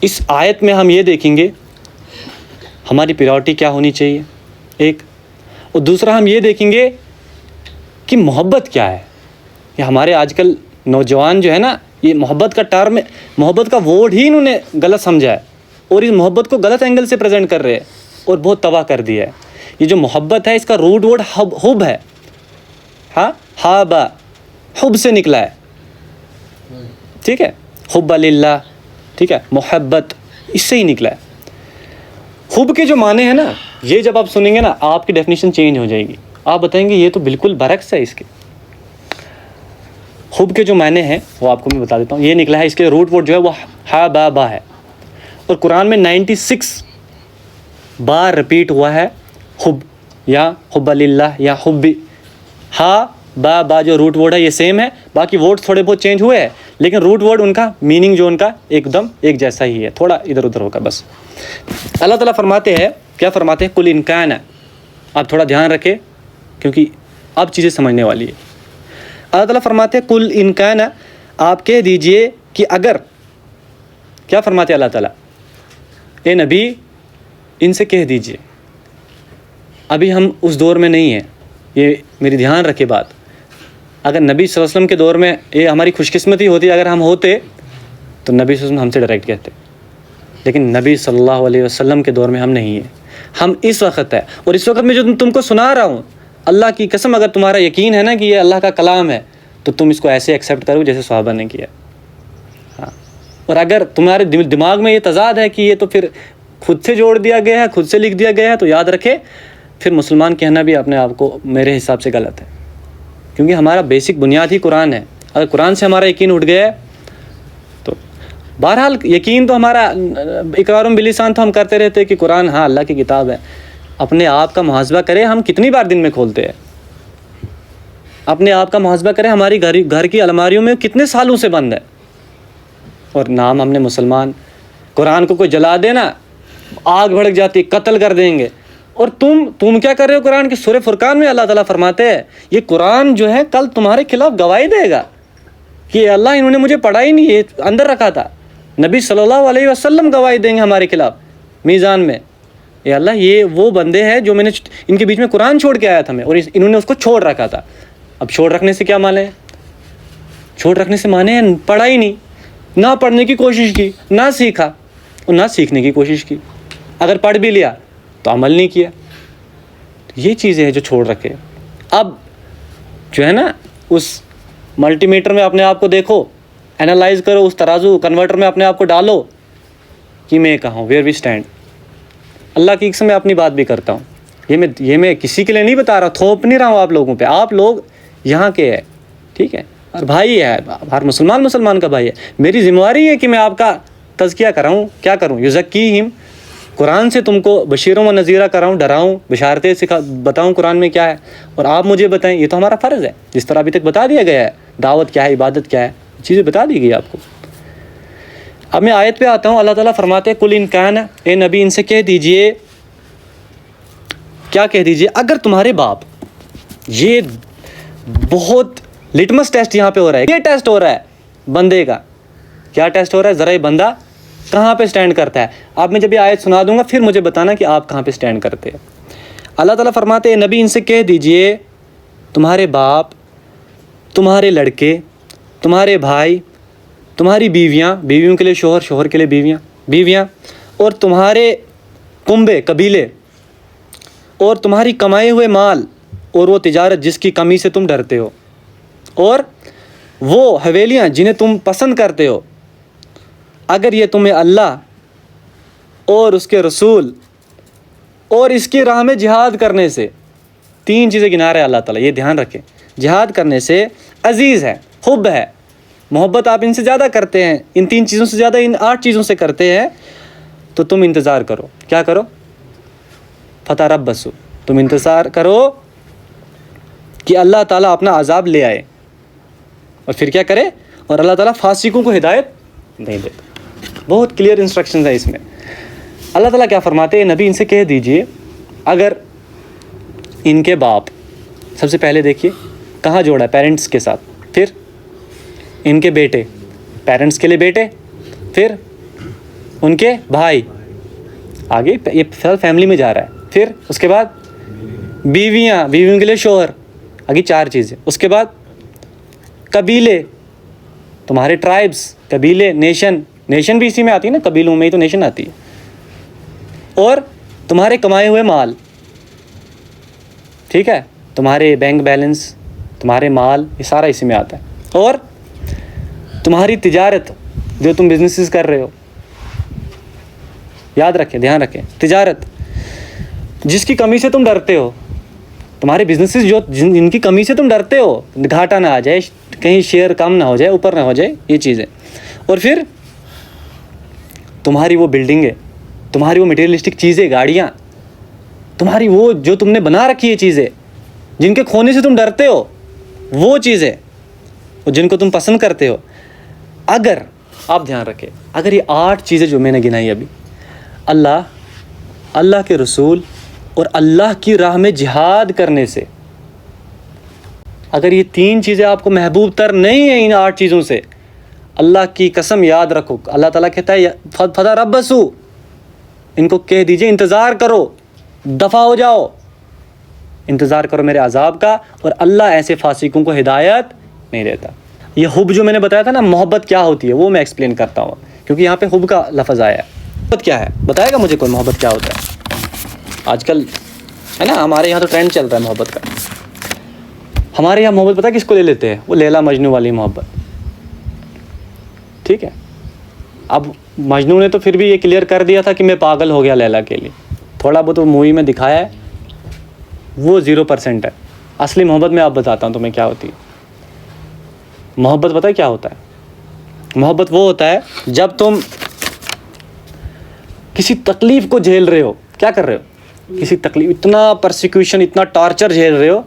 اس آیت میں ہم یہ دیکھیں گے ہماری پریورٹی کیا ہونی چاہیے ایک، اور دوسرا ہم یہ دیکھیں گے کہ محبت کیا ہے. کہ ہمارے آج کل نوجوان جو ہے نا، یہ محبت کا ٹرم، محبت کا ورڈ ہی انہوں نے غلط سمجھا ہے اور اس محبت کو غلط اینگل سے پریزنٹ کر رہے ہیں اور بہت تباہ کر دیا ہے. یہ جو محبت ہے اس کا روٹ ورڈ حب ہے. ہاں حابا، حب سے نکلا ہے. ٹھیک ہے، حب للہ، ٹھیک ہے، محبت اس سے ہی نکلا ہے. حب کے جو معنی ہیں نا، یہ جب آپ سنیں گے نا آپ کی ڈیفینیشن چینج ہو جائے گی. آپ بتائیں گے یہ تو بالکل برعکس ہے اس کے. حب کے جو معنی ہیں وہ آپ کو میں بتا دیتا ہوں. یہ نکلا ہے، اس کے روٹ ورڈ جو ہے وہ ہا با با ہے، اور قرآن میں 96 بار رپیٹ ہوا ہے حب یا حب للہ یا حبی. ہا با با جو روٹ ورڈ ہے یہ سیم ہے، باقی ورڈ تھوڑے بہت چینج ہوئے ہیں لیکن روٹ ورڈ ان کا میننگ جو ان کا ایک دم ایک جیسا ہی ہے، تھوڑا ادھر ادھر ہوگا بس. اللہ تعالیٰ فرماتے ہیں، کیا فرماتے ہیں؟ کل ان کان. آپ تھوڑا دھیان رکھیں کیونکہ اب چیزیں سمجھنے والی ہے. اللہ تعالیٰ فرماتے ہیں کل ان کان، آپ کہہ دیجئے کہ اگر. کیا فرماتے ہیں اللہ تعالیٰ؟ اے نبی ان سے کہہ دیجئے. ابھی ہم اس دور میں نہیں ہیں، یہ میری دھیان رکھے بات. اگر نبی صلی اللہ علیہ وسلم کے دور میں یہ ہماری خوش قسمتی ہوتی، اگر ہم ہوتے تو نبی صلی اللہ علیہ وسلم ہم سے ڈائریکٹ کہتے، لیکن نبی صلی اللہ علیہ وسلم کے دور میں ہم نہیں ہیں. ہم اس وقت ہے، اور اس وقت میں جو تم کو سنا رہا ہوں، اللہ کی قسم اگر تمہارا یقین ہے نا کہ یہ اللہ کا کلام ہے تو تم اس کو ایسے ایکسیپٹ کرو جیسے صحابہ نے کیا. ہاں، اور اگر تمہارے دماغ میں یہ تضاد ہے کہ یہ تو پھر خود سے جوڑ دیا گیا ہے، خود سے لکھ دیا گیا ہے، تو یاد رکھے پھر مسلمان کہنا بھی اپنے آپ کو میرے حساب سے غلط ہے، کیونکہ ہمارا بیسک بنیاد ہی قرآن ہے. اگر قرآن سے ہمارا یقین اٹھ گیا ہے تو بہرحال یقین تو ہمارا اقرار باللسان تو ہم کرتے رہتے کہ قرآن ہاں اللہ کی کتاب ہے. اپنے آپ کا محاسبہ کرے ہم کتنی بار دن میں کھولتے ہیں. اپنے آپ کا محاسبہ کرے ہماری گھر کی الماریوں میں کتنے سالوں سے بند ہے، اور نام ہم نے مسلمان. قرآن کو کوئی جلا دینا آگ بھڑک جاتی، قتل کر دیں گے. اور تم کیا کر رہے ہو؟ قرآن کی سورہ فرقان میں اللہ تعالیٰ فرماتے ہیں یہ قرآن جو ہے کل تمہارے خلاف گواہی دے گا کہ اللہ انہوں نے مجھے پڑھا ہی نہیں، یہ اندر رکھا تھا. نبی صلی اللہ علیہ وسلم گواہی دیں گے ہمارے خلاف میزان میں، اے اللہ یہ وہ بندے ہیں جو میں نے ان کے بیچ میں قرآن چھوڑ کے آیا تھا میں، اور انہوں نے اس کو چھوڑ رکھا تھا. اب چھوڑ رکھنے سے کیا مانے ہے؟ چھوڑ رکھنے سے مانے ہے پڑھا ہی نہیں، نہ پڑھنے کی کوشش کی، نہ سیکھا اور نہ سیکھنے کی کوشش کی. اگر پڑھ بھی لیا تو عمل نہیں کیا. یہ چیزیں ہیں جو چھوڑ رکھے. اب جو ہے نا اس ملٹی میٹر میں اپنے آپ کو دیکھو، اینالائز کرو، اس ترازو کنورٹر میں اپنے آپ کو ڈالو کہ میں کہاں ہوں، ویئر وی اسٹینڈ. اللہ کی قسم میں اپنی بات بھی کرتا ہوں، یہ میں کسی کے لیے نہیں بتا رہا، تھوپ نہیں رہا ہوں آپ لوگوں پہ. آپ لوگ یہاں کے ہیں، ٹھیک ہے، اور بھائی ہے، ہر مسلمان کا بھائی ہے. میری ذمہ داری ہے کہ میں آپ کا تزکیہ کراؤں. کیا کروں؟ یزکیہم، قرآن سے تم کو بشیروں و نذیرہ کراؤں، ڈراؤں، بشارتیں بتاؤں قرآن میں کیا ہے، اور آپ مجھے بتائیں. یہ تو ہمارا فرض ہے، جس طرح ابھی تک بتا دیا گیا ہے دعوت کیا ہے، عبادت کیا ہے، چیزیں بتا دی گئی آپ کو. اب میں آیت پہ آتا ہوں. اللہ تعالیٰ فرماتے ہیں کل ان کان، اے نبی ان سے کہہ دیجئے. کیا کہہ دیجئے؟ اگر تمہارے باپ. یہ بہت لٹمس ٹیسٹ یہاں پہ ہو رہا ہے. یہ ٹیسٹ ہو رہا ہے بندے کا. کیا ٹیسٹ ہو رہا ہے؟ ذرا یہ بندہ کہاں پہ سٹینڈ کرتا ہے. آپ میں جب یہ آیت سنا دوں گا پھر مجھے بتانا کہ آپ کہاں پہ سٹینڈ کرتے ہیں. اللہ تعالیٰ فرماتے ہیں نبی ان سے کہہ دیجئے تمہارے باپ، تمہارے لڑکے، تمہارے بھائی، تمہاری بیویاں، بیویوں کے لیے شوہر، شوہر کے لیے بیویاں، اور تمہارے کنبے، قبیلے، اور تمہاری کمائے ہوئے مال، اور وہ تجارت جس کی کمی سے تم ڈرتے ہو، اور وہ حویلیاں جنہیں تم پسند کرتے ہو، اگر یہ تمہیں اللہ اور اس کے رسول اور اس کی راہ میں جہاد کرنے سے، 3 چیزیں گنا رہا ہے اللہ تعالیٰ، یہ دھیان رکھیں. جہاد کرنے سے عزیز ہے، حب ہے، محبت آپ ان سے زیادہ کرتے ہیں، ان 3 چیزوں سے زیادہ ان 8 چیزوں سے کرتے ہیں، تو تم انتظار کرو. کیا کرو؟ فتربصوا، تم انتظار کرو کہ اللہ تعالیٰ اپنا عذاب لے آئے. اور پھر کیا کرے؟ اور اللہ تعالیٰ فاسقوں کو ہدایت نہیں دیتا. بہت کلیئر انسٹرکشنز ہے اس میں. اللہ تعالیٰ کیا فرماتے ہیں؟ نبی ان سے کہہ دیجئے اگر ان کے باپ، سب سے پہلے دیکھیے کہاں جوڑا ہے؟ پیرنٹس کے ساتھ. پھر ان کے بیٹے، پیرنٹس کے لیے بیٹے، پھر ان کے بھائی, آگے یہ فیملی میں جا رہا ہے. پھر اس کے بعد بیویاں, بیویوں کے لیے شوہر, آگے 4 چیزیں. اس کے بعد قبیلے, تمہارے ٹرائبس, قبیلے, نیشن بھی اسی میں آتی ہے نا, قبیلوں میں ہی تو نیشن آتی ہے. اور تمہارے کمائے ہوئے مال, ٹھیک ہے, تمہارے بینک بیلنس, تمہارے مال, یہ سارا اسی میں آتا ہے. اور تمہاری تجارت جو تم بزنسز کر رہے ہو, یاد رکھیں, دھیان رکھیں, تجارت جس کی کمی سے تم ڈرتے ہو, تمہارے بزنسز جو جن کی کمی سے تم ڈرتے ہو, گھاٹا نہ آ جائے, کہیں شیئر کم نہ ہو جائے, اوپر نہ ہو جائے, یہ چیزیں. اور پھر تمہاری وہ بلڈنگیں, تمہاری وہ مٹیریلسٹک چیزیں, گاڑیاں, تمہاری وہ جو تم نے بنا رکھی ہے چیزیں, جن کے کھونے سے تم ڈرتے ہو, وہ چیزیں جن کو تم پسند کرتے ہو. اگر آپ دھیان رکھیں, اگر یہ 8 چیزیں جو میں نے گنائی ابھی, اللہ کے رسول اور اللہ کی راہ میں جہاد کرنے سے, اگر یہ 3 چیزیں آپ کو محبوب تر نہیں ہیں ان 8 چیزوں سے, اللہ کی قسم یاد رکھو, اللہ تعالیٰ کہتا ہے فَتَرَبَّصُوا, ان کو کہہ دیجئے انتظار کرو, دفع ہو جاؤ, انتظار کرو میرے عذاب کا. اور اللہ ایسے فاسقوں کو ہدایت نہیں دیتا. یہ حب جو میں نے بتایا تھا نا, محبت کیا ہوتی ہے, وہ میں ایکسپلین کرتا ہوں, کیونکہ یہاں پہ حب کا لفظ آیا ہے. محبت کیا ہے بتائے گا مجھے کوئی, محبت کیا ہوتا ہے؟ آج کل ہے نا ہمارے یہاں تو ٹرینڈ چل رہا ہے محبت کا. ہمارے یہاں محبت پتہ کس کو لے لیتے ہیں, وہ لیلا مجنو والی محبت, ٹھیک ہے. اب مجنو نے تو پھر بھی یہ کلیئر کر دیا تھا کہ میں پاگل ہو گیا لیلا کے لیے, تھوڑا بہت وہ مووی میں دکھایا ہے, وہ 0% ہے. اصلی محبت میں آپ بتاتا ہوں تمہیں کیا ہوتی ہے. محبت پتہ ہے کیا ہوتا ہے؟ محبت وہ ہوتا ہے جب تم کسی تکلیف کو جھیل رہے ہو, کیا کر رہے ہو, کسی تکلیف, اتنا پرسیکیوشن, اتنا ٹارچر جھیل رہے ہو,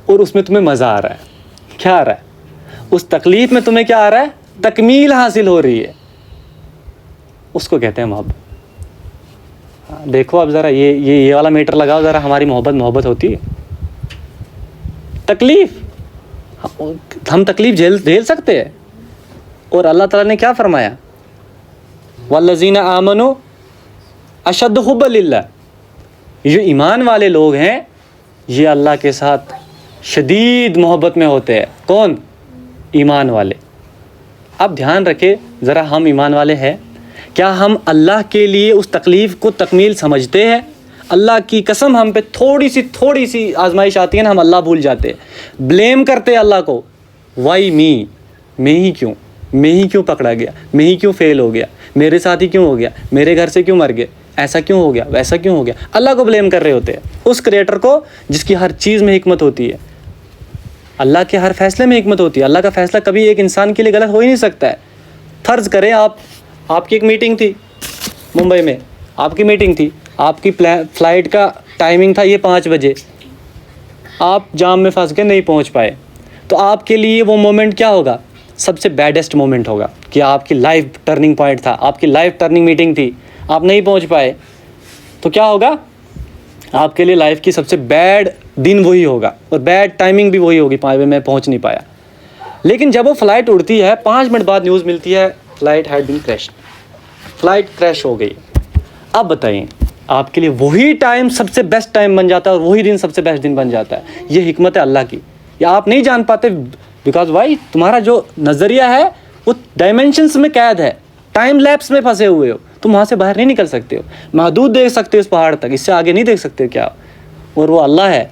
اور اس میں تمہیں مزہ آ رہا ہے. کیا آ رہا ہے اس تکلیف میں تمہیں, کیا آ رہا ہے, تکمیل حاصل ہو رہی ہے, اس کو کہتے ہیں محبت. دیکھو اب ذرا یہ والا میٹر لگاؤ ذرا, ہماری محبت ہوتی ہے. تکلیف, ہم تکلیف جھیل سکتے ہیں. اور اللہ تعالیٰ نے کیا فرمایا, والذین آمنوا اشد حبا للہ, یہ جو ایمان والے لوگ ہیں یہ اللہ کے ساتھ شدید محبت میں ہوتے ہیں. کون؟ ایمان والے. اب دھیان رکھے ذرا, ہم ایمان والے ہیں, کیا ہم اللہ کے لیے اس تکلیف کو تکمیل سمجھتے ہیں؟ اللہ کی قسم ہم پہ تھوڑی سی آزمائش آتی ہے نا, ہم اللہ بھول جاتے, بلیم کرتے اللہ کو, وائی می, میں ہی کیوں پکڑا گیا, میں ہی کیوں فیل ہو گیا, میرے ساتھ ہی کیوں ہو گیا, میرے گھر سے کیوں مر گئے, ایسا کیوں ہو گیا, ویسا کیوں ہو گیا. اللہ کو بلیم کر رہے ہوتے ہیں, اس کریٹر کو جس کی ہر چیز میں حکمت ہوتی ہے. اللہ کے ہر فیصلے میں حکمت ہوتی ہے. اللہ کا فیصلہ کبھی ایک انسان کے لیے غلط ہو ہی نہیں سکتا ہے. فرض کریں آپ کی ایک میٹنگ تھی ممبئی میں, آپ کی میٹنگ تھی, آپ کی فلائٹ کا ٹائمنگ تھا یہ 5 بجے, آپ جام میں پھنس گئے, نہیں پہنچ پائے, تو آپ کے لیے وہ مومنٹ کیا ہوگا, سب سے بیڈسٹ مومنٹ ہوگا کہ آپ کی لائف ٹرننگ پوائنٹ تھا, آپ کی لائف ٹرننگ میٹنگ تھی, آپ نہیں پہنچ پائے, تو کیا ہوگا, آپ کے لیے لائف کی سب سے بیڈ دن وہی ہوگا, اور بیڈ ٹائمنگ بھی وہی ہوگی, 5 بجے میں پہنچ نہیں پایا. لیکن جب وہ فلائٹ اڑتی ہے 5 منٹ بعد نیوز ملتی ہے flight had been crash, flight crash ہو گئی. اب بتائیں آپ کے لیے وہی ٹائم سب سے بیسٹ ٹائم بن جاتا ہے, اور وہی دن سب سے بیسٹ دن بن جاتا ہے. یہ حکمت ہے اللہ کی, یا آپ نہیں جان پاتے, بیکاز وائی, تمہارا جو نظریہ ہے وہ ڈائمینشنس میں قید ہے, ٹائم لیپس میں پھنسے ہوئے ہو, تم وہاں سے باہر نہیں نکل سکتے ہو. محدود دیکھ سکتے ہو اس پہاڑ تک, اس سے آگے نہیں دیکھ سکتے کیا. اور وہ اللہ ہے,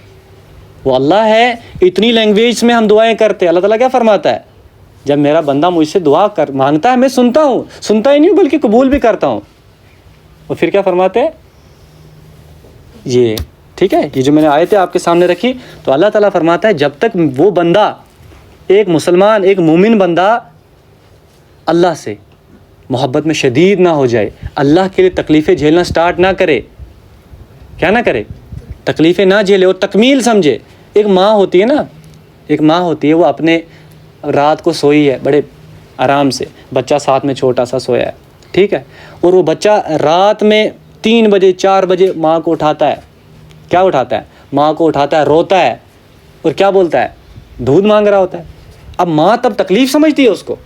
وہ اللہ ہے. اتنی لینگویج میں ہم دعائیں کرتے ہیں. اللہ تعالیٰ کیا فرماتا ہے, جب میرا بندہ مجھ سے دعا مانگتا ہے, میں سنتا ہی نہیں ہوں بلکہ قبول بھی کرتا ہوں. اور پھر کیا فرماتے ہیں, یہ ٹھیک ہے, یہ جو میں نے آیتیں آپ کے سامنے رکھی, تو اللہ تعالیٰ فرماتا ہے جب تک وہ بندہ, ایک مسلمان, ایک مومن بندہ اللہ سے محبت میں شدید نہ ہو جائے, اللہ کے لیے تکلیفیں جھیلنا سٹارٹ نہ کرے, کیا نہ کرے, تکلیفیں نہ جھیلے اور تکمیل سمجھے. ایک ماں ہوتی ہے نا, ایک ماں ہوتی ہے, وہ اپنے رات کو سوئی ہے بڑے آرام سے, بچہ ساتھ میں چھوٹا سا سویا ہے, ٹھیک ہے, اور وہ بچہ رات میں 3 بجے 4 بجے ماں کو اٹھاتا ہے. کیا اٹھاتا ہے, ماں کو اٹھاتا ہے, روتا ہے, اور کیا بولتا ہے, دودھ مانگ رہا ہوتا ہے. اب ماں تب تکلیف سمجھتی ہے اس کو,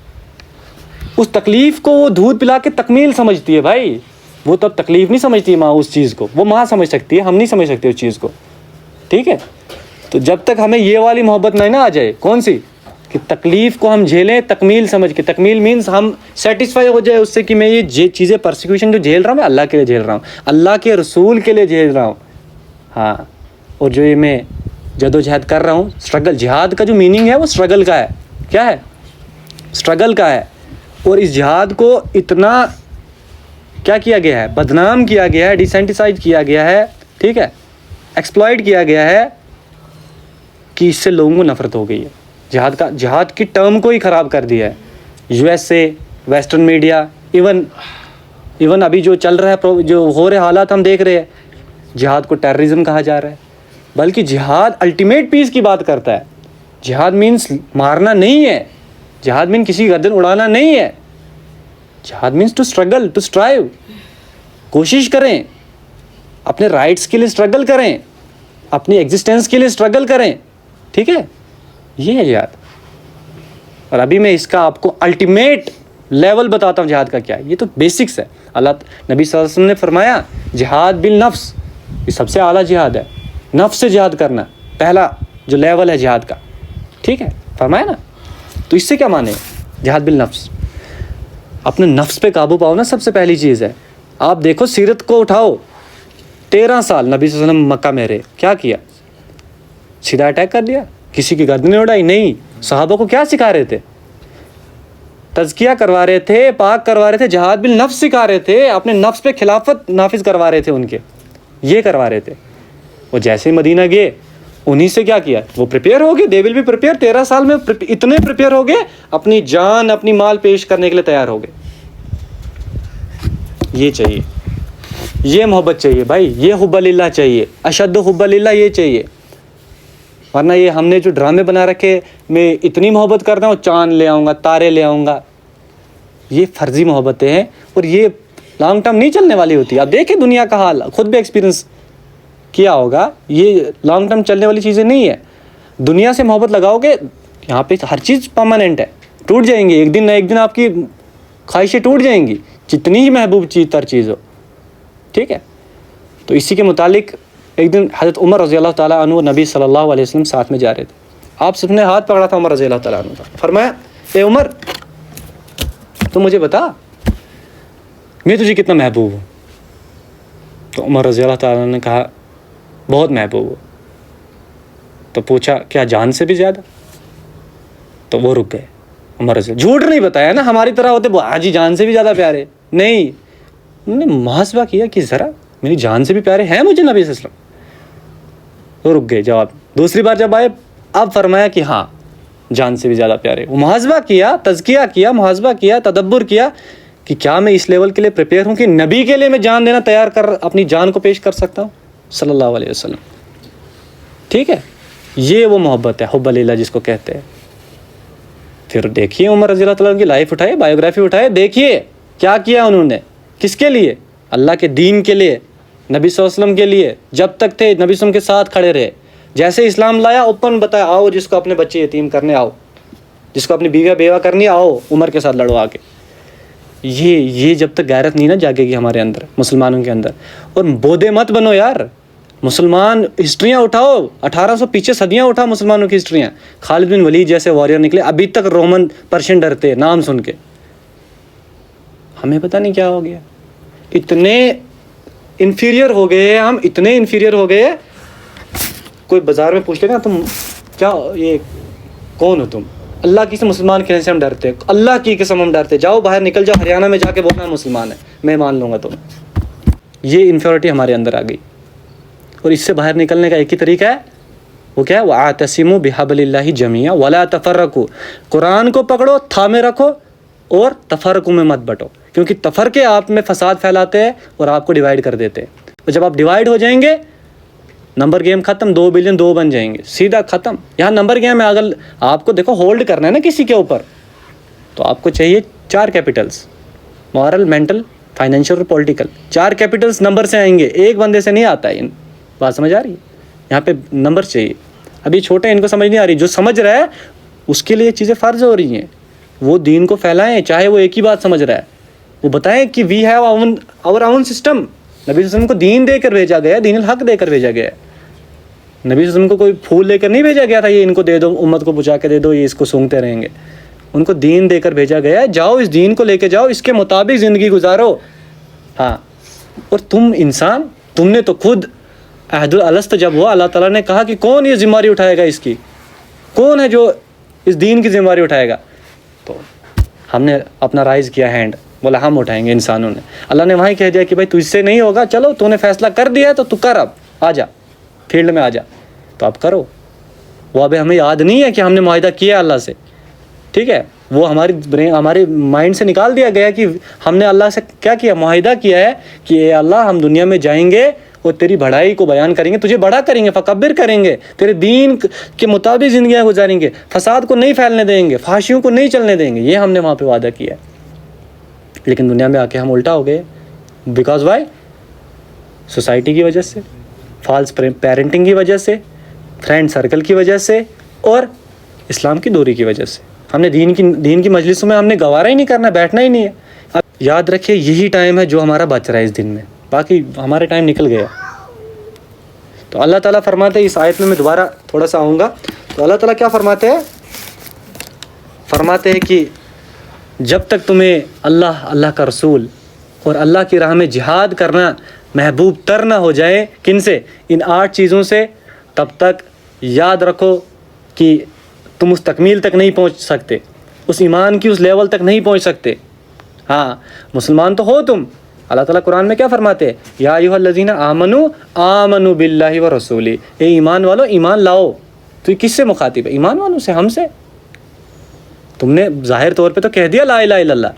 اس تکلیف کو وہ دودھ پلا کے تکمیل سمجھتی ہے بھائی. وہ تو اب تکلیف نہیں سمجھتی ماں اس چیز کو, وہ ماں سمجھ سکتی ہے, ہم نہیں سمجھ سکتے اس چیز کو. ٹھیک ہے, تو جب تک ہمیں یہ والی محبت نہیں نا آ جائے, کون سی, کہ تکلیف کو ہم جھیلیں تکمیل سمجھ کے. تکمیل مینس ہم سیٹسفائی ہو جائے اس سے کہ میں یہ چیزیں پرسیکیوشن جو جھیل رہا ہوں میں اللہ کے لیے جھیل رہا ہوں, اللہ کے رسول کے لیے جھیل رہا ہوں. ہاں, اور جو یہ میں جدوجہد کر رہا ہوں, اسٹرگل, جہاد کا جو میننگ ہے وہ اسٹرگل کا ہے. کیا ہے, اسٹرگل کا ہے. اور اس جہاد کو اتنا کیا کیا گیا ہے, بدنام کیا گیا ہے, ڈیسینٹیسائز کیا گیا ہے, ٹھیک ہے, ایکسپلائٹ کیا گیا ہے, کہ اس سے لوگوں کو نفرت ہو گئی ہے. جہاد کی ٹرم کو ہی خراب کر دیا ہے. U S A, western media, even ابھی جو چل رہا ہے, جو ہو رہے حالات ہم دیکھ رہے ہیں, جہاد کو ٹیررزم کہا جا رہا ہے. بلکہ جہاد الٹیمیٹ پیس کی بات کرتا ہے. جہاد مینس مارنا نہیں ہے, جہاد مینس کسی کی گردن اڑانا نہیں ہے. جہاد means to struggle, to strive, کوشش کریں, اپنے رائٹس کے لیے اسٹرگل کریں, اپنی ایگزسٹنس کے لیے اسٹرگل کریں. ٹھیک ہے, یہ ہے جہاد. اور ابھی میں اس کا آپ کو الٹیمیٹ لیول بتاتا ہوں جہاد کا کیا ہے. یہ تو بیسکس ہے. نبی صلی اللہ علیہ وسلم نے فرمایا جہاد بالنفس, یہ سب سے اعلیٰ جہاد ہے. نفس سے جہاد کرنا پہلا جو لیول ہے جہاد کا. ٹھیک ہے, فرمایا نا. تو اس سے کیا مانے, جہاد بالنفس, اپنے نفس پہ قابو پاؤ نا, سب سے پہلی چیز ہے. آپ دیکھو سیرت کو اٹھاؤ, 13 سال نبی صلی اللہ علیہ وسلم مکہ میں رہے, کیا کیا, سیدھا اٹیک کر دیا, کسی کی گردنیں اڑائی نہیں. صحابہ کو کیا سکھا رہے تھے, تزکیہ کروا رہے تھے, پاک کروا رہے تھے, جہاد بالنفس سکھا رہے تھے, اپنے نفس پہ خلافت نافذ کروا رہے تھے ان کے, یہ کروا رہے تھے. وہ جیسے مدینہ گئے, انہی سے کیا کیا, وہ پریپیئر ہو گئے, دے ول بی پریپیئر. 13 سال میں اتنے پریپیئر ہو گئے, اپنی جان اپنی مال پیش کرنے کے لیے تیار ہو گئے. یہ چاہیے, یہ محبت چاہیے بھائی, یہ حب اللہ چاہیے, اشد حب اللہ یہ چاہیے. ورنہ یہ ہم نے جو ڈرامے بنا رکھے, میں اتنی محبت کرتا ہوں چاند لے آؤں گا, تارے لے آؤں گا, یہ فرضی محبتیں ہیں, اور یہ لانگ ٹرم نہیں چلنے والی ہوتی. آپ دیکھیں دنیا کا حال, خود بھی ایکسپیرینس کیا ہوگا, یہ لانگ ٹرم چلنے والی چیزیں نہیں ہیں. دنیا سے محبت لگاؤ گے, یہاں پہ ہر چیز پرماننٹ ہے, ٹوٹ جائیں گی ایک دن نہ ایک دن, آپ کی خواہشیں ٹوٹ جائیں گی, جتنی ہی محبوب چیز ہو. ٹھیک ہے, تو اسی کے متعلق ایک دن حضرت عمر رضی اللہ تعالیٰ عنہ نبی صلی اللہ علیہ وسلم ساتھ میں جا رہے تھے. آپ سب نے ہاتھ پکڑا تھا عمر رضی اللہ تعالیٰ عنہ کا, فرمایا اے عمر تو مجھے بتا میں تجھے کتنا محبوب ہوں. تو عمر رضی اللہ تعالیٰ نے کہا بہت محبوب ہو. تو پوچھا کیا جان سے بھی زیادہ؟ تو وہ رک گئے. عمر رضی اللہ, جھوٹ نہیں بتایا نا, ہماری طرح ہوتے حاجی جان سے بھی زیادہ پیارے نہیں, انہوں نے محاسبہ کیا کہ ذرا میری جان سے بھی پیارے ہیں مجھے نبی صلی اللہ علیہ وسلم. وہ رک گئے جواب. دوسری بار جب آئے, اب فرمایا کہ ہاں جان سے بھی زیادہ پیارے. وہ محاسبہ کیا, تزکیہ کیا, محاسبہ کیا, تدبر کیا کہ کیا میں اس لیول کے لیے پریپیئر ہوں کہ نبی کے لیے میں جان دینا تیار کر, اپنی جان کو پیش کر سکتا ہوں صلی اللہ علیہ وسلم. ٹھیک ہے, یہ وہ محبت ہے حب اللہ جس کو کہتے ہیں. پھر دیکھیے عمر رضی اللہ تعالیٰ کی لائف اٹھائے, بایوگرافی اٹھائے, دیکھیے کیا کیا انہوں نے, کس کے لیے, اللہ کے دین کے لیے, نبی صلی اللہ علیہ وسلم کے لیے. جب تک تھے نبی صلی اللہ علیہ وسلم کے ساتھ کھڑے رہے. جیسے اسلام لایا اوپن بتایا, آؤ جس کو اپنے بچے یتیم کرنے آؤ, جس کو اپنی بیوہ کرنی آؤ عمر کے ساتھ لڑوا کے. یہ جب تک غیرت نہیں نا جاگے گی ہمارے اندر, مسلمانوں کے اندر. اور بودے مت بنو یار, مسلمان ہسٹریاں اٹھاؤ, 1800 پیچھے صدیاں اٹھاؤ مسلمانوں کی ہسٹریاں. خالد بن ولید جیسے واریر نکلے, ابھی تک رومن پرشین ڈرتے نام سن کے. ہمیں پتہ نہیں کیا ہو گیا, اتنے انفیریئر ہو گئے ہم, اتنے انفیریئر ہو گئے. کوئی بازار میں پوچھ لے نا تم کیا, یہ کون ہو تم, اللہ کی قسم مسلمان کہنے سے ہم ڈرتے, اللہ کی قسم ہم ڈرتے. جاؤ باہر نکل جاؤ, ہریانہ میں جا کے بولنا مسلمان ہے, میں مان لوں گا تم. یہ انفیریٹی ہمارے اندر آ گئی. اور اس سے باہر نکلنے کا ایک ہی طریقہ ہے, وہ کیا ہے, وَاعْتَصِمُوا بِحَبْلِ اللَّهِ جَمِيعًا وَلَا تَفَرَّقُوا. قرآن کو پکڑو, تھامے رکھو, اور تفرقوں میں مت بٹو, کیونکہ تفرقے آپ میں فساد پھیلاتے ہیں اور آپ کو ڈیوائیڈ کر دیتے ہیں. اور جب آپ ڈیوائیڈ ہو جائیں گے, نمبر گیم ختم, 2 بلین 2 بن جائیں گے, سیدھا ختم. یہاں نمبر گیم ہے, اگر آپ کو دیکھو ہولڈ کرنا ہے نا کسی کے اوپر, تو آپ کو چاہیے 4 کیپٹلز, مورل, مینٹل, فائنینشیل اور پولیٹیکل. 4 کیپٹلز نمبر سے آئیں گے, ایک بندے سے نہیں آتا ہے. بات سمجھ آ رہی ہے, یہاں پہ نمبر چاہیے. ابھی چھوٹے ان کو سمجھ نہیں آ رہی, جو سمجھ رہا ہے اس کے لیے چیزیں فرض ہو رہی ہیں. وہ دین کو پھیلائیں, چاہے وہ ایک ہی بات سمجھ رہا ہے, وہ بتائیں کہ we have our own system. نبی صلی اللہ علیہ وسلم کو دین دے کر بھیجا گیا, دین الحق دے کر بھیجا گیا. نبی صلی اللہ علیہ وسلم کو کوئی پھول لے کر نہیں بھیجا گیا تھا, یہ ان کو دے دو, امت کو پہنچا کے دے دو, یہ اس کو سونگتے رہیں گے. ان کو دین دے کر بھیجا گیا ہے, جاؤ اس دین کو لے کے جاؤ, اس کے مطابق زندگی گزارو. ہاں, اور تم انسان, تم نے تو خود عہد الست جب ہوا, اللہ تعالیٰ نے کہا کہ کون یہ ذمہ داری اٹھائے گا, اس کی کون ہے جو اس دین کی ذمہ داری اٹھائے گا. تو ہم نے اپنا رائز کیا ہینڈ, بولا ہم اٹھائیں گے انسانوں نے. اللہ نے وہیں کہہ دیا کہ بھائی تجھ سے نہیں ہوگا, چلو تو نے فیصلہ کر دیا ہے تو کر, اب آ جا فیلڈ میں آ جا, تو اب کرو. وہ ابھی ہمیں یاد نہیں ہے کہ ہم نے معاہدہ کیا اللہ سے, ٹھیک ہے, وہ ہمارے مائنڈ سے نکال دیا گیا کہ ہم نے اللہ سے کیا کیا, معاہدہ کیا ہے کہ اے اللہ ہم دنیا میں جائیں گے اور تیری بڑائی کو بیان کریں گے, تجھے بڑا کریں گے, فکبر کریں گے, تیرے دین کے مطابق زندگیاں گزاریں گے, فساد کو نہیں پھیلنے دیں گے, فحاشیوں کو نہیں چلنے دیں گے. یہ ہم نے وہاں پہ وعدہ کیا ہے. لیکن دنیا میں آ کے ہم الٹا ہو گئے. Because Y? سوسائٹی کی وجہ سے, فالس پیرنٹنگ کی وجہ سے, فرینڈ سرکل کی وجہ سے, اور اسلام کی دوری کی وجہ سے. ہم نے دین کی مجلسوں میں ہم نے گوارا ہی نہیں کرنا, بیٹھنا ہی نہیں ہے. اب یاد رکھیے یہی ٹائم ہے جو ہمارا بچ رہا ہے اس دن میں, باقی ہمارے ٹائم نکل گیا. تو اللہ تعالیٰ فرماتے ہیں اس آیت میں دوبارہ تھوڑا سا آؤں گا. تو اللہ تعالیٰ کیا فرماتے ہیں؟ فرماتے ہیں کہ جب تک تمہیں اللہ کا رسول اور اللہ کی راہ میں جہاد کرنا محبوب تر نہ ہو جائے, کن سے؟ ان 8 چیزوں سے, تب تک یاد رکھو کہ تم اس تکمیل تک نہیں پہنچ سکتے, اس ایمان کی اس لیول تک نہیں پہنچ سکتے. ہاں مسلمان تو ہو تم. اللہ تعالیٰ قرآن میں کیا فرماتے ہیں؟ یا ایھا الذین آمنوا باللہ ورسولہ, اے ایمان والو ایمان لاؤ. تو یہ کس سے مخاطب ہے؟ ایمان والوں سے, ہم سے. تم نے ظاہر طور پہ تو کہہ دیا لا الہ الا اللہ,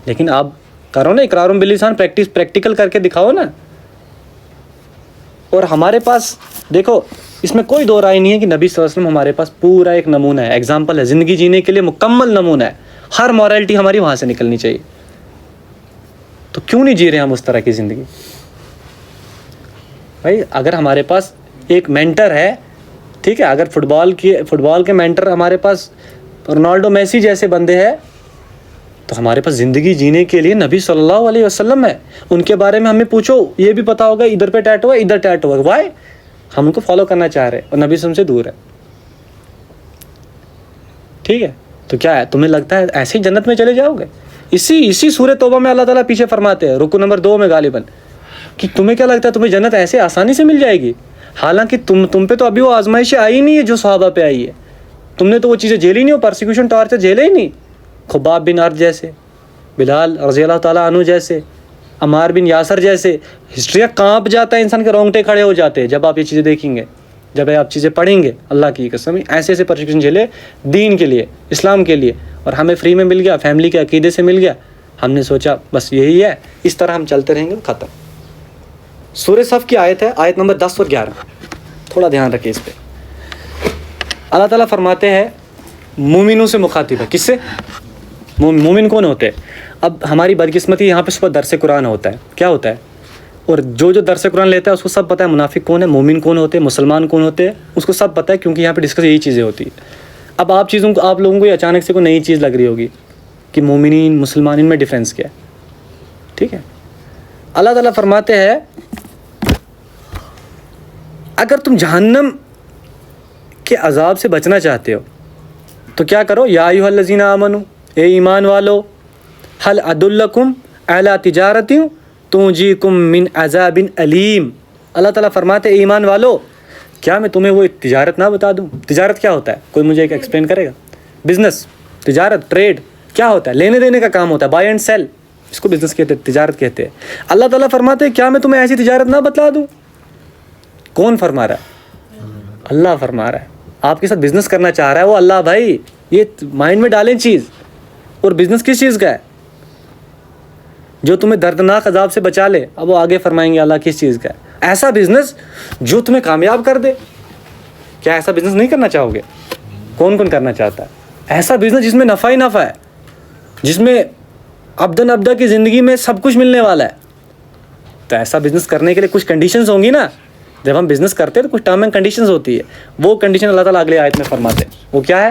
لیکن آپ کرو نا اقرار باللسان, پریکٹیکل کر کے دکھاؤ نا. اور ہمارے پاس دیکھو اس میں کوئی دو رائے نہیں ہے کہ نبی صلی اللہ علیہ وسلم ہمارے پاس پورا ایک نمونہ ہے, ایگزامپل ہے, زندگی جینے کے لیے مکمل نمونہ ہے. ہر مورالٹی ہماری وہاں سے نکلنی چاہیے. تو کیوں نہیں جی رہے ہم اس طرح کی زندگی؟ بھائی اگر ہمارے پاس ایک مینٹر ہے, ٹھیک ہے, اگر فٹ بال کے مینٹر ہمارے پاس رونالڈو میسی جیسے بندے ہیں, تو ہمارے پاس زندگی جینے کے لیے نبی صلی اللہ علیہ وسلم ہے. ان کے بارے میں ہمیں پوچھو, یہ بھی پتا ہوگا ادھر پہ ٹیٹو ہے, ادھر ٹیٹو ہے. وائی؟ ہم ان کو فالو کرنا چاہ رہے ہیں اور نبی صلی اللہ علیہ وسلم سے دور ہے. ٹھیک ہے, تو کیا ہے, تمہیں لگتا ہے ایسے ہی جنت میں چلے جاؤ گے؟ اسی سورہ توبہ میں اللہ تعالیٰ پیچھے فرماتے ہیں, رکو نمبر 2 میں غالباً, کہ تمہیں کیا لگتا ہے تمہیں جنت ایسے آسانی سے مل جائے گی؟ حالانکہ تم پہ تو ابھی وہ آزمائشیں آئی نہیں ہے جو صحابہ پہ آئی ہے. تم نے تو وہ چیزیں جھیلی نہیں, ہو پرسیکیوشن ٹارچر جھیلے ہی نہیں. خباب بن عرض جیسے, بلال رضی اللہ تعالیٰ عنہ جیسے, عمار بن یاسر جیسے, ہسٹری کانپ جاتا ہے انسان کے, رونگٹے کھڑے ہو جاتے ہیں جب آپ یہ چیزیں دیکھیں گے, جب آپ چیزیں پڑھیں گے. اللہ کی قسم ایسے پرسیکیوشن جھیلے دین کے لیے, اسلام کے لیے, اور ہمیں فری میں مل گیا, فیملی کے عقیدے سے مل گیا. ہم نے سوچا بس یہی ہے, اس طرح ہم چلتے رہیں گے, ختم. سورہ صف کی آیت ہے, آیت نمبر 10 اور 11, تھوڑا دھیان رکھیں اس پہ. اللہ تعالیٰ فرماتے ہیں مومنوں سے مخاطب ہے. کس سے؟ مومن کون ہوتے ہیں؟ اب ہماری بدقسمتی یہاں پہ صبح درس قرآن ہوتا ہے. کیا ہوتا ہے؟ اور جو درس قرآن لیتا ہے اس کو سب پتہ ہے منافق کون ہے, مومن کون ہوتے ہیں, مسلمان کون ہوتے ہیں, اس کو سب پتہ ہے, کیونکہ یہاں پہ ڈسکس یہی چیزیں ہوتی ہیں. اب آپ لوگوں کو یہ اچانک سے کوئی نئی چیز لگ رہی ہوگی کہ مومنین مسلمانین میں ڈیفرنس کیا ہے. ٹھیک ہے, اللہ تعالیٰ فرماتے ہیں اگر تم جہنم کے عذاب سے بچنا چاہتے ہو تو کیا کرو؟ یا ایھا الذین آمنوا, اے ایمان والو, هل ادلکم علی تجارت تنجیکم من عذاب علیم. اللہ تعالیٰ فرماتے ہیں ایمان والو, کیا میں تمہیں وہ تجارت نہ بتا دوں؟ تجارت کیا ہوتا ہے؟ کوئی مجھے ایک ایکسپلین کرے گا؟ بزنس, تجارت, ٹریڈ کیا ہوتا ہے؟ لینے دینے کا کام ہوتا ہے, بائی اینڈ سیل, اس کو بزنس کہتے ہیں, تجارت کہتے ہیں. اللہ تعالیٰ فرماتے ہیں کیا میں تمہیں ایسی تجارت نہ بتلا دوں؟ کون فرما رہا ہے؟ اللہ فرما رہا ہے. آپ کے ساتھ بزنس کرنا چاہ رہا ہے وہ اللہ. بھائی یہ مائنڈ میں ڈالیں چیز. اور بزنس کس چیز کا ہے؟ جو تمہیں دردناک عذاب سے بچا لے. اب وہ آگے فرمائیں گے اللہ کس چیز کا ہے. ایسا بزنس جو تمہیں کامیاب کر دے. کیا ایسا بزنس نہیں کرنا چاہو گے؟ کون کرنا چاہتا ہے ایسا بزنس جس میں نفع ہی نفع ہے, جس میں ابدن ابدا کی زندگی میں سب کچھ ملنے والا ہے؟ تو ایسا بزنس کرنے کے لیے کچھ کنڈیشنز ہوں گی نا. جب ہم بزنس کرتے ہیں تو کچھ ٹرم اینڈ کنڈیشنز ہوتی ہے. وہ کنڈیشن اللہ تعالیٰ اگلے آیت میں فرماتے ہیں. وہ کیا ہے؟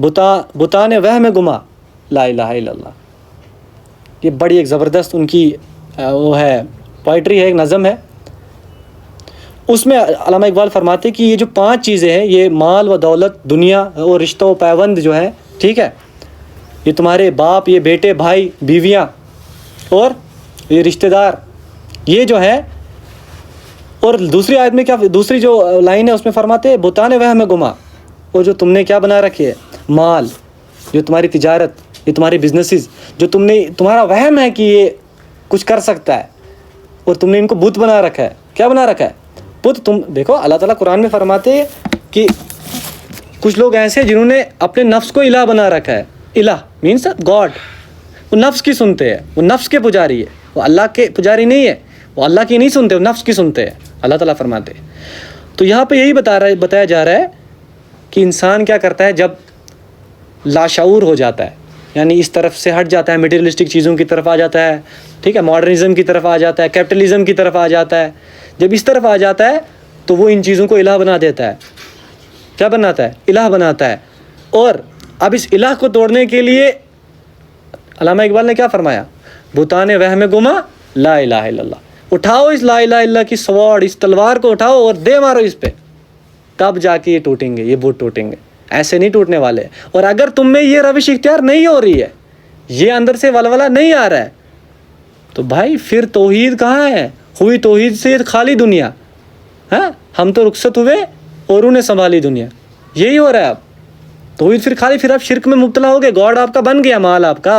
بتان وہم گما لا الہ الا اللہ. یہ بڑی ایک زبردست ان کی وہ ہے پوئٹری ہے, ایک نظم ہے. اس میں علامہ اقبال فرماتے کہ یہ جو 5 چیزیں ہیں, یہ مال و دولت, دنیا اور رشتہ و پیوند جو ہے, ٹھیک ہے, یہ تمہارے باپ, یہ بیٹے, بھائی, بیویاں اور یہ رشتہ دار, یہ جو ہے. اور دوسری آیت میں کیا, دوسری جو لائن ہے اس میں فرماتے ہیں بتانے وہم گما, وہ جو تم نے کیا بنا رکھے ہے, مال, جو تمہاری تجارت, یہ تمہارے بزنسز, جو تمہارا وہم ہے کہ یہ کچھ کر سکتا ہے, اور تم نے ان کو بت بنا رکھا ہے. کیا بنا رکھا ہے؟ بت. تم دیکھو اللہ تعالیٰ قرآن میں فرماتے ہیں کہ کچھ لوگ ایسے ہیں جنہوں نے اپنے نفس کو الہ بنا رکھا ہے. الہ مینس گاڈ. وہ نفس کی سنتے ہیں, وہ نفس کے پجاری ہے, وہ اللہ کے پجاری نہیں ہے, وہ اللہ کی نہیں سنتے, وہ نفس کی سنتے ہیں, اللہ تعالیٰ فرماتے ہیں. تو یہاں پہ یہی بتایا جا رہا ہے کہ انسان کیا کرتا ہے جب لاشعور ہو جاتا ہے, یعنی اس طرف سے ہٹ جاتا ہے, میٹیریلسٹک چیزوں کی طرف آ جاتا ہے, ٹھیک ہے, ماڈرنزم کی طرف آ جاتا ہے, کیپٹلزم کی طرف آ جاتا ہے. جب اس طرف آ جاتا ہے تو وہ ان چیزوں کو الہ بنا دیتا ہے. کیا بناتا ہے؟ الہ بناتا ہے. اور اب اس الہ کو توڑنے کے لیے علامہ اقبال نے کیا فرمایا؟ بتانے وہم گما لا الہ الا اللہ. اٹھاؤ اس لا الہ الا اللہ کی سواڑ, اس تلوار کو اٹھاؤ اور دے مارو اس پہ, تب جا کے یہ ٹوٹیں گے, یہ بت ٹوٹیں گے. ایسے نہیں ٹوٹنے والے. اور اگر تم میں یہ روش اختیار نہیں ہو رہی ہے, یہ اندر سے ولولہ نہیں آ رہا ہے, تو بھائی پھر توحید کہاں ہے؟ ہوئی توحید سے خالی دنیا. ہاں, ہم تو رخصت ہوئے اور انہیں سنبھالی دنیا. یہی ہو رہا ہے اب. توحید پھر خالی, پھر آپ شرک میں مبتلا ہو گئے. گاڈ آپ کا بن گیا, مال آپ کا,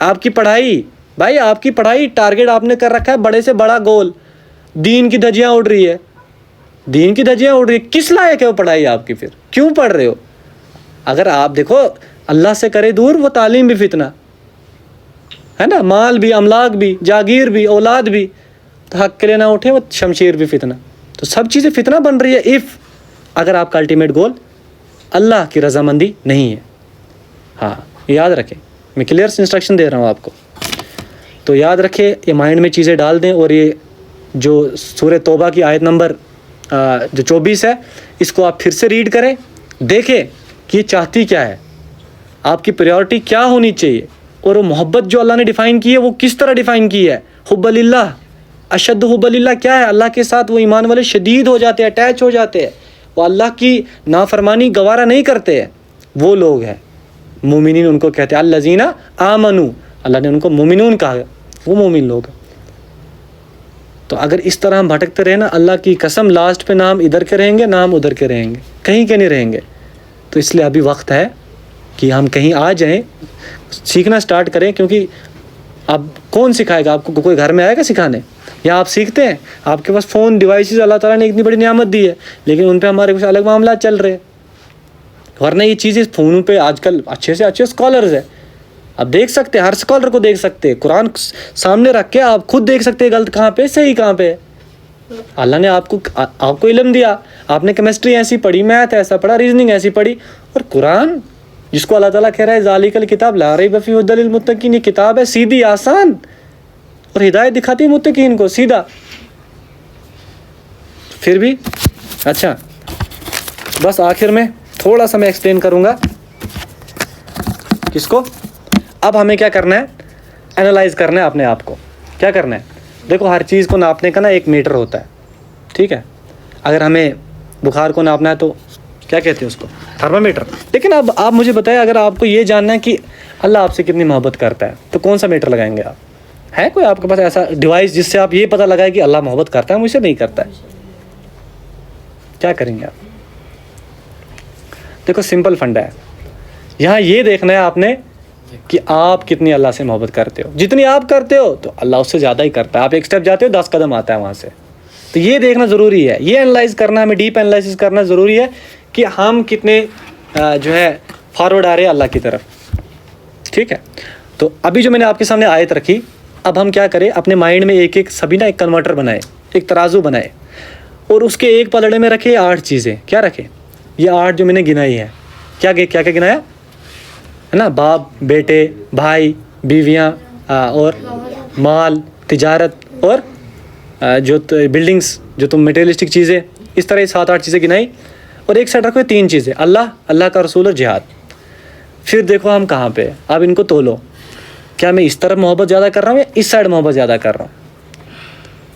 آپ کی پڑھائی. بھائی آپ کی پڑھائی ٹارگیٹ آپ نے کر رکھا ہے بڑے سے بڑا گول. دین کی دھجیاں اڑ رہی ہے, دین کی دھجیاں اڑ رہی ہے. کس لائق ہے وہ پڑھائی آپ کی؟ پھر کیوں پڑھ رہے ہو؟ اگر آپ دیکھو اللہ سے کرے دور, وہ تعلیم بھی فتنہ ہے نا, مال بھی, املاک بھی, جاگیر بھی, اولاد بھی, تو حق کے لیے نہ اٹھے وہ شمشیر بھی فتنہ. تو سب چیزیں فتنہ بن رہی ہے اگر آپ کا الٹیمیٹ گول اللہ کی رضامندی نہیں ہے. ہاں یاد رکھیں, میں کلیئر انسٹرکشن دے رہا ہوں آپ کو, تو یاد رکھے, یہ مائنڈ میں چیزیں ڈال دیں. اور یہ جو سورہ توبہ کی آیت نمبر جو 24 ہے, اس کو آپ پھر سے ریڈ کریں, دیکھیں کہ یہ چاہتی کیا ہے, آپ کی پریورٹی کیا ہونی چاہیے, اور وہ محبت جو اللہ نے ڈیفائن کی ہے وہ کس طرح ڈیفائن کی ہے. حب للہ, اشد حب للہ کیا ہے؟ اللہ کے ساتھ وہ ایمان والے شدید ہو جاتے ہیں, اٹیچ ہو جاتے ہیں, وہ اللہ کی نافرمانی گوارا نہیں کرتے ہیں. وہ لوگ ہیں مومنین, ان کو کہتے ہیں الذین آمنو, اللہ نے ان کو مومنون کہا, وہ مومن لوگ ہیں. تو اگر اس طرح ہم بھٹکتے رہے نا, اللہ کی قسم لاسٹ پہ نام ادھر کے رہیں گے, نام ادھر کے رہیں گے, کہیں کے نہیں رہیں گے. تو اس لیے ابھی وقت ہے کہ ہم کہیں آ جائیں, سیکھنا سٹارٹ کریں. کیونکہ اب کون سکھائے گا آپ کو؟ کوئی گھر میں آئے گا سکھانے؟ یا آپ سیکھتے ہیں؟ آپ کے پاس فون, ڈیوائسز اللہ تعالیٰ نے اتنی بڑی نعمت دی ہے, لیکن ان پہ ہمارے کچھ الگ معاملات چل رہے ہیں. ورنہ یہ چیزیں فونوں پہ آج کل اچھے سے اچھے اسکالرز ہیں, آپ دیکھ سکتے ہیں, ہر اسکالر کو دیکھ سکتے ہیں, قرآن سامنے رکھ کے آپ خود دیکھ سکتے ہیں غلط کہاں پہ, صحیح کہاں پہ. اللہ نے آپ کو علم دیا, آپ نے کیمسٹری ایسی پڑھی, میتھ ایسا پڑھا, ریزننگ ایسی پڑھی. اور قرآن جس کو اللہ تعالیٰ کہہ رہا ہے ذالک الکتاب لا ریب فیہ ھدی للمتقین, یہ کتاب ہے سیدھی, آسان, اور ہدایت دکھاتی ہے متقین کو سیدھا. پھر بھی اچھا, بس آخر میں تھوڑا سا میں ایکسپلین کروں گا کس کو. اب ہمیں کیا کرنا ہے؟ انالائز کرنا ہے اپنے آپ کو. کیا کرنا ہے؟ دیکھو ہر چیز کو ناپنے کا نا ایک میٹر ہوتا ہے, ٹھیک ہے. اگر ہمیں بخار کو ناپنا ہے تو کیا کہتے ہیں اس کو؟ Thermometer. لیکن اب آپ مجھے بتائیں, اگر آپ کو یہ جاننا ہے کہ اللہ آپ سے کتنی محبت کرتا ہے, تو کون سا میٹر لگائیں گے آپ؟ ہے کوئی آپ کے پاس ایسا ڈیوائس جس سے آپ یہ پتہ لگائے کہ اللہ محبت کرتا ہے, مجھ سے نہیں کرتا ہے؟ کیا کریں گے آپ؟ دیکھو سمپل فنڈا ہے, یہاں یہ دیکھنا ہے آپ نے کہ آپ کتنی اللہ سے محبت کرتے ہو. جتنی آپ کرتے ہو تو اللہ اس سے زیادہ ہی کرتا ہے. آپ ایک سٹیپ جاتے ہو 10 قدم آتا ہے وہاں سے. تو یہ دیکھنا ضروری ہے, یہ انالائز کرنا, ہمیں ڈیپ انالائسس کرنا ضروری ہے کہ ہم کتنے جو ہے فارورڈ آ رہے ہیں اللہ کی طرف. ٹھیک ہے, تو ابھی جو میں نے آپ کے سامنے آیت رکھی, اب ہم کیا کریں, اپنے مائنڈ میں ایک سبھی نا ایک کنورٹر بنائے, ایک ترازو بنائے, اور اس کے ایک پلڑے میں رکھے 8 چیزیں. کیا رکھے؟ یہ 8 جو میں نے گنائی ہے. کیا گنایا ہے نا؟ باپ, بیٹے, بھائی, بیویاں, اور مال, تجارت, اور جو بلڈنگس, جو تم میٹیریلسٹک چیزیں, اس طرح 7-8 چیزیں گنائی. اور ایک سائڈ رکھو 3 چیزیں, اللہ کا رسول اور جہاد. پھر دیکھو ہم کہاں پہ. اب ان کو تولو, کیا میں اس طرف محبت زیادہ کر رہا ہوں یا اس سائڈ محبت زیادہ کر رہا ہوں؟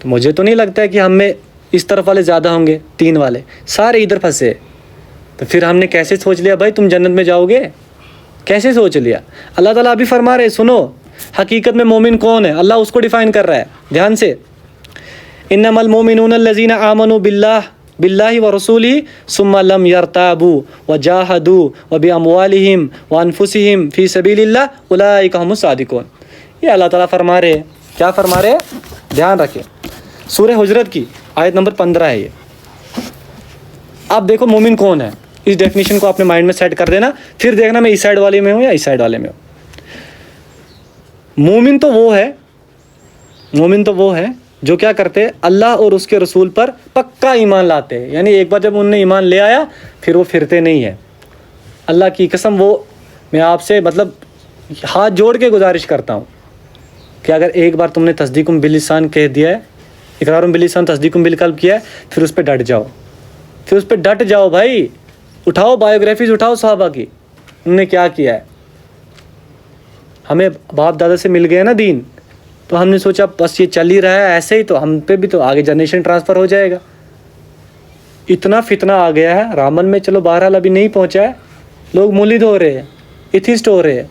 تو مجھے تو نہیں لگتا ہے کہ ہم میں اس طرف والے زیادہ ہوں گے, 3 والے سارے ادھر پھنسے. تو پھر ہم نے کیسے سوچ لیا بھائی تم جنت میں جاؤ گے؟ کیسے سوچ لیا؟ اللہ تعالیٰ ابھی فرما رہے, سنو حقیقت میں مومن کون ہے, اللہ اس کو ڈیفائن کر رہا ہے, دھیان سے. انما المؤمنون الذین آمنوا باللہ ورسولہ ثم لم یرتابوا وجاہدوا وباموالہم وانفسہم فی سبیل اللہ اولئک هم الصادقون. یہ اللہ تعالیٰ فرما رہے ہیں. کیا فرما رہے ہیں؟ دھیان رکھیں, سورہ حجرت کی آیت نمبر 15 ہے یہ. اب دیکھو مومن کون ہے, اس ڈیفینیشن کو اپنے مائنڈ میں سیٹ کر دینا, پھر دیکھنا میں اس سائڈ والے میں ہوں یا اس سائڈ والے میں ہوں. مومن تو وہ ہے جو کیا کرتے, اللہ اور اس کے رسول پر پکا ایمان لاتے ہیں. یعنی ایک بار جب انہوں نے ایمان لے آیا پھر وہ پھرتے نہیں ہیں. اللہ کی قسم, وہ میں آپ سے مطلب ہاتھ جوڑ کے گزارش کرتا ہوں کہ اگر ایک بار تم نے تصدیق باللسان کہہ دیا ہے, اقرار باللسان تصدیق بالقلب کیا ہے, پھر اس پہ ڈٹ جاؤ بھائی. اٹھاؤ بایوگرافیز, اٹھاؤ صحابہ کی, انہوں نے کیا کیا ہے. ہمیں باپ دادا سے مل گیا نا دین, تو ہم نے سوچا بس یہ چل ہی رہا ہے ایسے ہی, تو ہم پہ بھی تو آگے جنریشن ٹرانسفر ہو جائے گا. اتنا فتنہ آ گیا ہے رامن میں, چلو بہرحال ابھی نہیں پہنچا ہے, لوگ مولد ہو رہے ہیں, ایتھسٹ ہو رہے ہیں,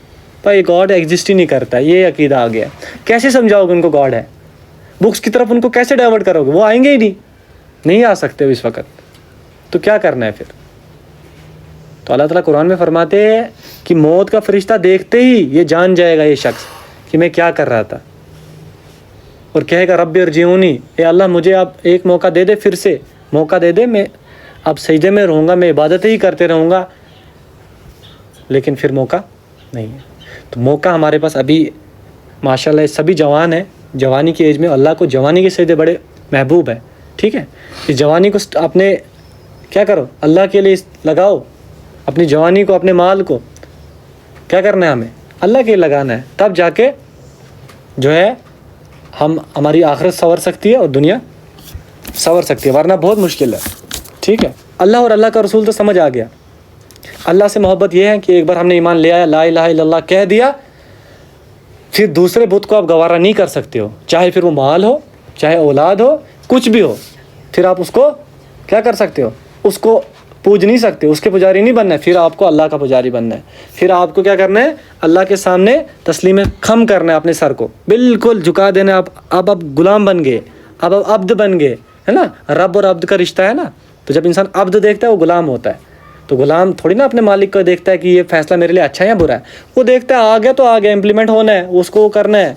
بھائی گاڈ ایگزسٹ ہی نہیں کرتا, یہ عقیدہ آ گیا. کیسے سمجھاؤ گے ان کو گاڈ ہے؟ بکس کی طرف ان کو کیسے ڈائیورٹ کرو گے؟ وہ آئیں گے ہی نہیں آ سکتے اس وقت. تو کیا کرنا ہے پھر؟ تو اللہ تعالیٰ قرآن میں فرماتے ہیں کہ موت کا فرشتہ دیکھتے ہی یہ جان جائے گا یہ شخص کہ میں کیا کر رہا تھا, اور کہے گا رب ارجعونی, اے اللہ مجھے اب ایک موقع دے دے, پھر سے موقع دے دے, میں اب سجدے میں رہوں گا, میں عبادتیں ہی کرتے رہوں گا. لیکن پھر موقع نہیں ہے. تو موقع ہمارے پاس ابھی ماشاءاللہ سبھی جوان ہیں, جوانی کی ایج میں. اللہ کو جوانی کے سجدے بڑے محبوب ہیں, ٹھیک ہے. اس جوانی کو اپنے کیا کرو, اللہ کے لیے لگاؤ. اپنی جوانی کو, اپنے مال کو کیا کرنا ہے, ہمیں اللہ کے لیے لگانا ہے. تب جا کے جو ہے ہماری آخرت سنور سکتی ہے اور دنیا سنور سکتی ہے, ورنہ بہت مشکل ہے. ٹھیک ہے, اللہ اور اللہ کا رسول تو سمجھ آ گیا. اللہ سے محبت یہ ہے کہ ایک بار ہم نے ایمان لے آیا, لا الہ الا اللہ کہہ دیا, پھر دوسرے بت کو آپ گوارا نہیں کر سکتے ہو, چاہے پھر وہ مال ہو, چاہے اولاد ہو, کچھ بھی ہو. پھر آپ اس کو کیا کر سکتے ہو, اس کو پوج نہیں سکتے, اس کے پجاری نہیں بننا ہے. پھر آپ کو اللہ کا پجاری بننا ہے. پھر آپ کو کیا کرنا ہے, اللہ کے سامنے تسلیم خم کرنا ہے, اپنے سر کو بالکل جھکا دینا. اب غلام بن گئے, اب عبد بن گئے, ہے نا. رب اور عبد کا رشتہ ہے نا. تو جب انسان عبد دیکھتا ہے وہ غلام ہوتا ہے. تو غلام تھوڑی نا اپنے مالک کو دیکھتا ہے کہ یہ فیصلہ میرے لیے اچھا ہے یا برا ہے, وہ دیکھتا ہے آ گیا تو آ گیا, امپلیمنٹ ہونا ہے, اس کو کرنا ہے.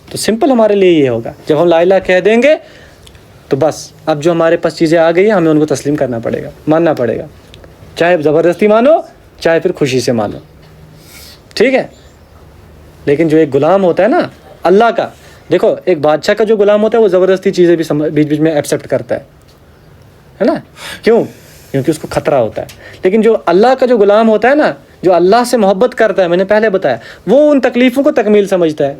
تو سمپل ہمارے لیے یہ ہوگا, جب ہم لا الہ کہہ دیں گے تو بس اب جو ہمارے پاس چیزیں آ گئی ہیں ہمیں ان کو تسلیم کرنا پڑے گا, ماننا پڑے گا, چاہے زبردستی مانو چاہے پھر خوشی سے مانو. ٹھیک ہے. لیکن جو ایک غلام ہوتا ہے نا اللہ کا, دیکھو ایک بادشاہ کا جو غلام ہوتا ہے وہ زبردستی چیزیں بھی بیچ بیچ میں ایکسیپٹ کرتا ہے نا. کیوں؟ کیونکہ اس کو خطرہ ہوتا ہے. لیکن جو اللہ کا جو غلام ہوتا ہے نا, جو اللہ سے محبت کرتا ہے, میں نے پہلے بتایا, وہ ان تکلیفوں کو تکمیل سمجھتا ہے.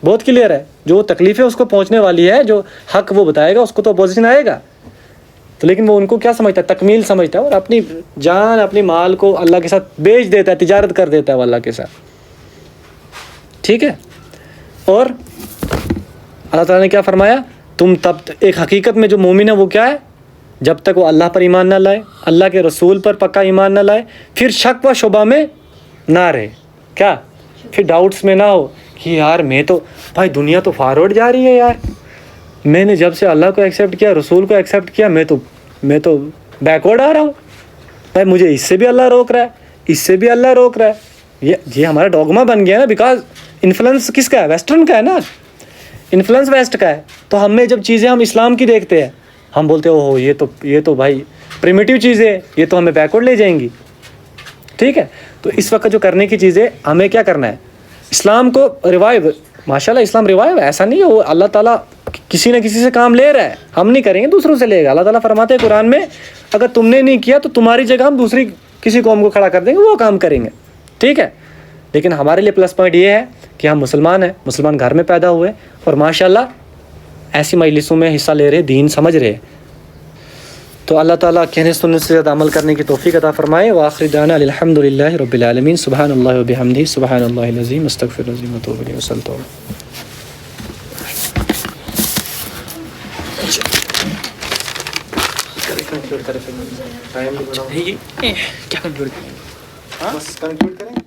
بہت کلیئر ہے, جو تکلیفیں اس کو پہنچنے والی ہے, جو حق وہ بتائے گا اس کو تو اپوزیشن آئے گا. تو لیکن وہ ان کو کیا سمجھتا ہے, تکمیل سمجھتا ہے, اور اپنی جان اپنی مال کو اللہ کے ساتھ بیچ دیتا ہے, تجارت کر دیتا ہے وہ اللہ کے ساتھ. ٹھیک ہے. اور اللہ تعالیٰ نے کیا فرمایا, تم تب ایک حقیقت میں جو مومن ہے وہ کیا ہے, جب تک وہ اللہ پر ایمان نہ لائے, اللہ کے رسول پر پکا ایمان نہ لائے, پھر شک و شبہ میں نہ رہے. کیا؟ پھر ڈاؤٹس میں نہ ہو کہ یار میں تو بھائی دنیا تو فارورڈ جا رہی ہے یار, میں نے جب سے اللہ کو ایکسیپٹ کیا, رسول کو ایکسیپٹ کیا, میں تو بیکورڈ آ رہا ہوں بھائی, مجھے اس سے بھی اللہ روک رہا ہے, اس سے بھی اللہ روک رہا ہے. یہ ہمارا ڈوگما بن گیا نا, بیکاز انفلوئنس کس کا ہے, ویسٹرن کا ہے نا, انفلوئنس ویسٹ کا ہے. تو ہمیں جب چیزیں ہم اسلام کی دیکھتے ہیں ہم بولتے ہیں اوہ یہ تو بھائی پریمیٹیو چیزیں, یہ تو ہمیں بیکورڈ لے جائیں گی. ٹھیک ہے. تو اس وقت جو کرنے کی چیزیں ہمیں کیا کرنا ہے, اسلام کو ریوائیو, ماشاءاللہ اسلام ریوائیو ہے, ایسا نہیں ہے وہ اللہ تعالیٰ کسی نہ کسی سے کام لے رہا ہے, ہم نہیں کریں گے دوسروں سے لے گا. اللہ تعالیٰ فرماتے ہیں قرآن میں, اگر تم نے نہیں کیا تو تمہاری جگہ ہم دوسری کسی قوم کو کھڑا کر دیں گے, وہ کام کریں گے. ٹھیک ہے. لیکن ہمارے لیے پلس پوائنٹ یہ ہے کہ ہم مسلمان ہیں, مسلمان گھر میں پیدا ہوئے, اور ماشاءاللہ ایسی مجلسوں میں حصہ لے رہے, دین سمجھ رہے. تو اللہ تعالیٰ کہنے سننے سے زیادہ عمل کرنے کی توفیق عطا فرمائے. وآخر دعوانا الحمد للہ رب العالمین. سبحان اللہ و بحمدہ سبحان اللہ العظیم استغفر العظیم و اتوب الیہ وصلی اللہ. ٹائم کیا کنکلوڈ کریں؟